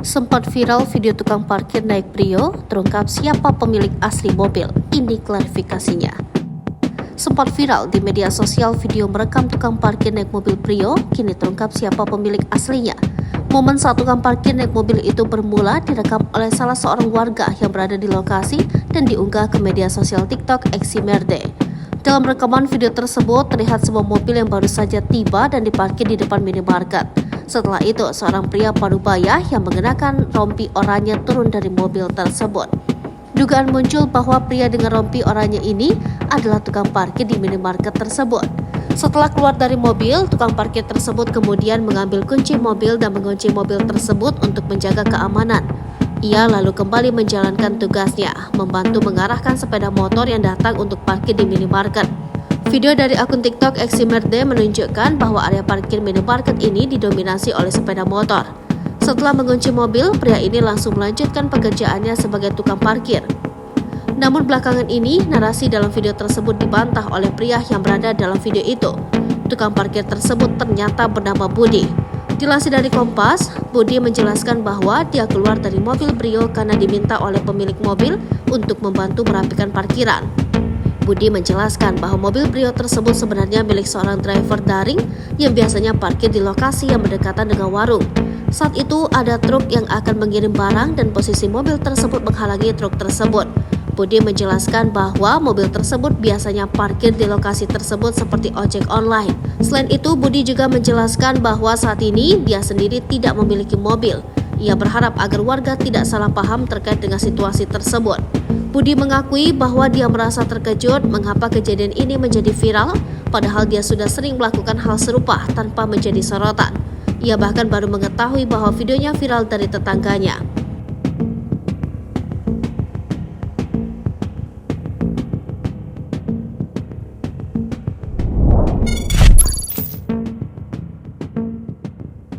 Sempat viral video tukang parkir naik Brio, terungkap siapa pemilik asli mobil. Ini klarifikasinya. Sempat viral di media sosial video merekam tukang parkir naik mobil Brio, kini terungkap siapa pemilik aslinya. Momen saat tukang parkir naik mobil itu bermula direkam oleh salah seorang warga yang berada di lokasi dan diunggah ke media sosial TikTok Eximerde. Dalam rekaman video tersebut terlihat sebuah mobil yang baru saja tiba dan diparkir di depan minimarket. Setelah itu, seorang pria parubaya yang mengenakan rompi oranye turun dari mobil tersebut. Dugaan muncul bahwa pria dengan rompi oranye ini adalah tukang parkir di minimarket tersebut. Setelah keluar dari mobil, tukang parkir tersebut kemudian mengambil kunci mobil dan mengunci mobil tersebut untuk menjaga keamanan. Ia lalu kembali menjalankan tugasnya, membantu mengarahkan sepeda motor yang datang untuk parkir di minimarket. Video dari akun TikTok Eximerde menunjukkan bahwa area parkir minimarket ini didominasi oleh sepeda motor. Setelah mengunci mobil, pria ini langsung melanjutkan pekerjaannya sebagai tukang parkir. Namun belakangan ini, narasi dalam video tersebut dibantah oleh pria yang berada dalam video itu. Tukang parkir tersebut ternyata bernama Budi. Dilansir dari Kompas, Budi menjelaskan bahwa dia keluar dari mobil Brio karena diminta oleh pemilik mobil untuk membantu merapikan parkiran. Budi menjelaskan bahwa mobil Brio tersebut sebenarnya milik seorang driver daring yang biasanya parkir di lokasi yang berdekatan dengan warung. Saat itu ada truk yang akan mengirim barang dan posisi mobil tersebut menghalangi truk tersebut. Budi menjelaskan bahwa mobil tersebut biasanya parkir di lokasi tersebut seperti ojek online. Selain itu, Budi juga menjelaskan bahwa saat ini dia sendiri tidak memiliki mobil. Ia berharap agar warga tidak salah paham terkait dengan situasi tersebut. Budi mengakui bahwa dia merasa terkejut mengapa kejadian ini menjadi viral, padahal dia sudah sering melakukan hal serupa tanpa menjadi sorotan. Ia bahkan baru mengetahui bahwa videonya viral dari tetangganya.